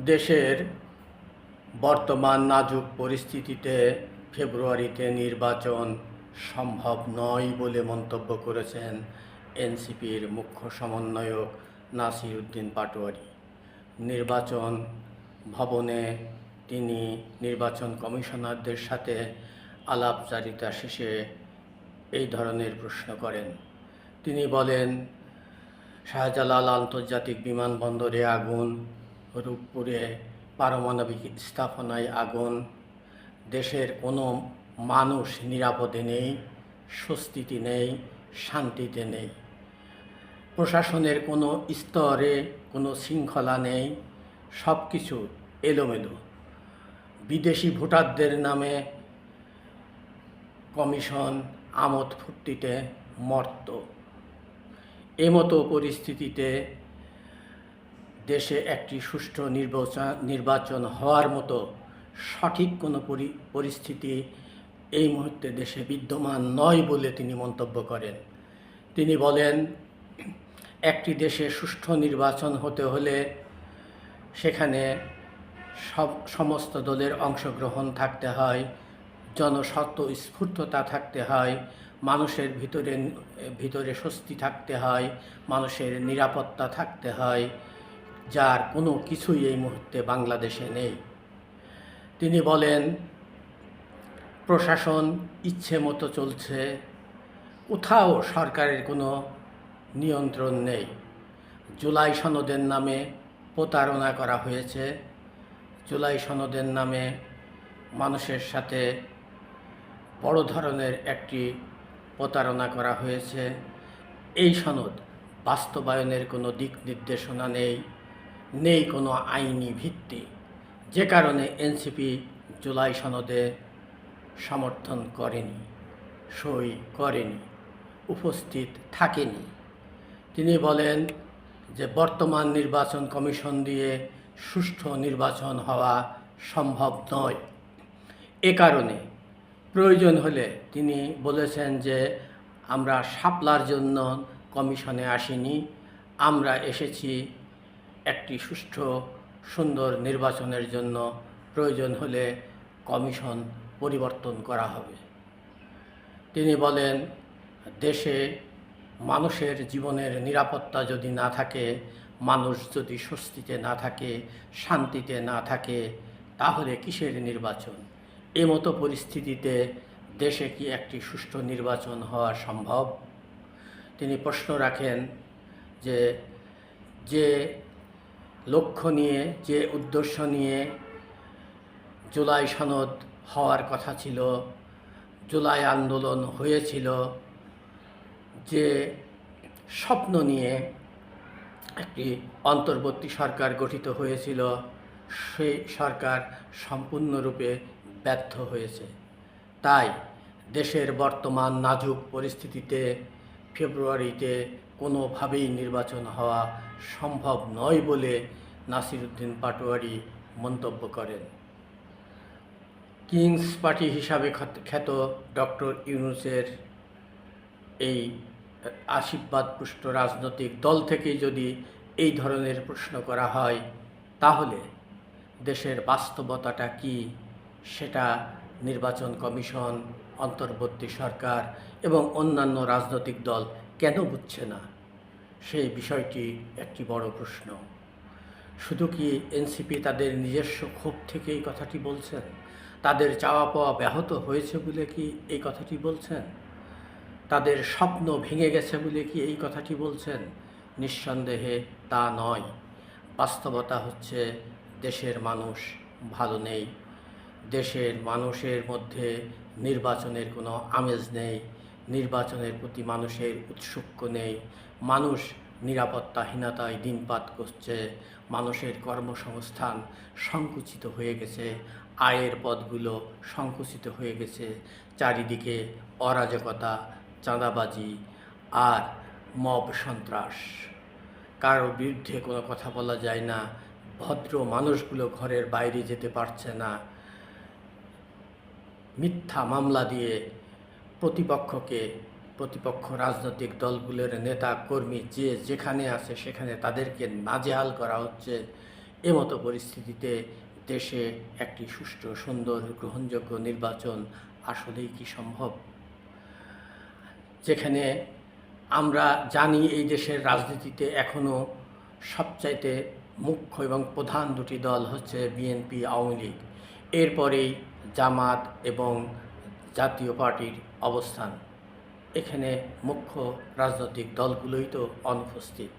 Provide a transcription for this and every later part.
দেশের বর্তমান নাজুক পরিস্থিতিতে ফেব্রুয়ারিতে নির্বাচন সম্ভব নয় বলে মন্তব্য করেছেন এনসিপির মুখ্য সমন্বয়ক নাসির উদ্দিন পাটোয়ারি। নির্বাচন ভবনে তিনি নির্বাচন কমিশনারদের সাথে আলাপচারিতা শেষে এই ধরনের প্রশ্ন করেন। তিনি বলেন, শাহজালাল আন্তর্জাতিক বিমানবন্দরে আগুন, রূপপুরে পারমাণবিক স্থাপনায় আগুন, দেশের কোনো মানুষ নিরাপদে নেই, স্বস্তিতে নেই, শান্তিতে নেই। প্রশাসনের কোনো স্তরে কোনো শৃঙ্খলা নেই, সব কিছু এলোমেলো। বিদেশি ভোটারদের নামে কমিশন আমোদ ফুর্তিতে মত্ত। এমতো পরিস্থিতিতে দেশে একটি সুষ্ঠু নির্বাচন হওয়ার মতো সঠিক কোনো পরিস্থিতি এই মুহূর্তে দেশে বিদ্যমান নয় বলে তিনি মন্তব্য করেন। তিনি বলেন, একটি দেশে সুষ্ঠু নির্বাচন হতে হলে সেখানে সমস্ত দলের অংশগ্রহণ থাকতে হয়, জনস্বতঃস্ফূর্ততা থাকতে হয়, মানুষের ভিতরে স্বস্তি থাকতে হয়, মানুষের নিরাপত্তা থাকতে হয়, যার কোনো কিছুই এই মুহূর্তে বাংলাদেশে নেই। তিনি বলেন, প্রশাসন ইচ্ছে মতো চলছে, কোথাও সরকারের কোনো নিয়ন্ত্রণ নেই। জুলাই সনদের নামে প্রতারণা করা হয়েছে। জুলাই সনদের নামে মানুষের সাথে বড় ধরনের একটি প্রতারণা করা হয়েছে। এই সনদ বাস্তবায়নের কোনো দিক নির্দেশনা নেই কোনো আইনি ভিত্তি, যে কারণে এনসিপি জুলাই সনদে সমর্থন করেনি, সই করেনি, উপস্থিত থাকেনি। তিনি বলেন যে বর্তমান নির্বাচন কমিশন দিয়ে সুষ্ঠু নির্বাচন হওয়া সম্ভব নয়। এ কারণে প্রয়োজন হলে তিনি বলেছেন যে আমরা শাপলার জন্য কমিশনে আসিনি, আমরা এসেছি একটি সুষ্ঠু সুন্দর নির্বাচনের জন্য। প্রয়োজন হলে কমিশন পরিবর্তন করা হবে। তিনি বলেন, দেশে মানুষের জীবনের নিরাপত্তা যদি না থাকে, মানুষ যদি স্বস্তিতে না থাকে, শান্তিতে না থাকে, তাহলে কিসের নির্বাচন? এমতো পরিস্থিতিতে দেশে কি একটি সুষ্ঠু নির্বাচন হওয়া সম্ভব? তিনি প্রশ্ন রাখেন যে লক্ষ্য নিয়ে, যে উদ্দেশ্য নিয়ে জুলাই সনদ হওয়ার কথা ছিল, জুলাই আন্দোলন হয়েছিল, যে স্বপ্ন নিয়ে একটি অন্তর্বর্তী সরকার গঠিত হয়েছিল, সেই সরকার সম্পূর্ণরূপে ব্যর্থ হয়েছে। তাই দেশের বর্তমান নাজুক পরিস্থিতিতে ফেব্রুয়ারিতে কোনোভাবেই নির্বাচন হওয়া সম্ভব নয় বলে নাসির উদ্দিন পাটোয়ারি মন্তব্য করেন। কিংস পার্টি হিসাবে খ্যাত ডক্টর ইউনূসের এই আশীর্বাদপুষ্ট রাজনৈতিক দল থেকে যদি এই ধরনের প্রশ্ন করা হয়, তাহলে দেশের বাস্তবতাটা কি সেটা নির্বাচন কমিশন, অন্তর্বর্তী সরকার এবং অন্যান্য রাজনৈতিক দল কেন বুঝছে না? সেই বিষয়টি একটি বড় প্রশ্ন। শুধু কি এনসিপি তাদের নিজস্ব ক্ষোভ থেকে এই কথাটি বলছেন? তাদের চাওয়া পাওয়া ব্যাহত হয়েছে বলে কি এই কথাটি বলছেন? তাদের স্বপ্ন ভেঙে গেছে বলে কি এই কথাটি বলছেন? নিঃসন্দেহে তা নয়। বাস্তবতা হচ্ছে দেশের মানুষ ভালো নেই। দেশের মানুষের মধ্যে নির্বাচনের কোনো আমেজ নেই, নির্বাচনের প্রতি মানুষের উৎসুক্য নেই। মানুষ নিরাপত্তাহীনতায় দিনপাত করছে, মানুষের কর্মসংস্থান সংকুচিত হয়ে গেছে, আয়ের পথগুলো সংকুচিত হয়ে গেছে, চারিদিকে অরাজকতা, চাঁদাবাজি আর মব সন্ত্রাস। কারোর বিরুদ্ধে কোনো কথা বলা যায় না, ভদ্র মানুষগুলো ঘরের বাইরে যেতে পারছে না। মিথ্যা মামলা দিয়ে প্রতিপক্ষ রাজনৈতিক দলগুলোর নেতা কর্মী যে যেখানে আছে সেখানে তাদেরকে নাজেহাল করা হচ্ছে। এমতো পরিস্থিতিতে দেশে একটি সুষ্ঠু, সুন্দর, গ্রহণযোগ্য নির্বাচন আসলেই কি সম্ভব? যেখানে আমরা জানি এই দেশের রাজনীতিতে এখনও সবচাইতে মুখ্য এবং প্রধান দুটি দল হচ্ছে বিএনপি, আওয়ামী লীগ। এরপরেই জামাত এবং জাতীয় পার্টির অবস্থান। এখানে মুখ্য রাজনৈতিক দলগুলোই তো অনুপস্থিত।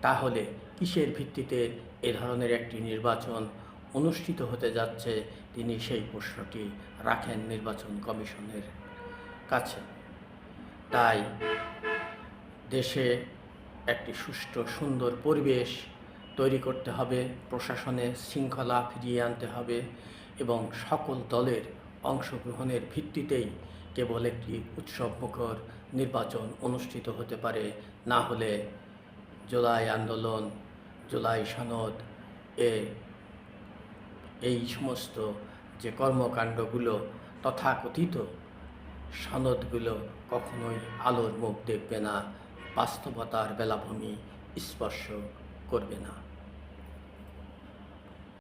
তাহলে কিসের ভিত্তিতে এ ধরনের একটি নির্বাচন অনুষ্ঠিত হতে যাচ্ছে, তিনি সেই প্রশ্নটি রাখেন নির্বাচন কমিশনের কাছে। তাই দেশে একটি সুষ্ঠু, সুন্দর পরিবেশ তৈরি করতে হবে, প্রশাসনে শৃঙ্খলা ফিরিয়ে আনতে হবে এবং সকল দলের অংশগ্রহণের ভিত্তিতেই কেবল একটি উৎসবমুখর নির্বাচন অনুষ্ঠিত হতে পারে। না হলে জুলাই আন্দোলন, জুলাই সনদ, এই সমস্ত যে কর্মকাণ্ডগুলো, তথাকথিত সনদগুলো কখনোই আলোর মুখ দেখবে না, বাস্তবতার বেলাভূমি স্পর্শ করবে না।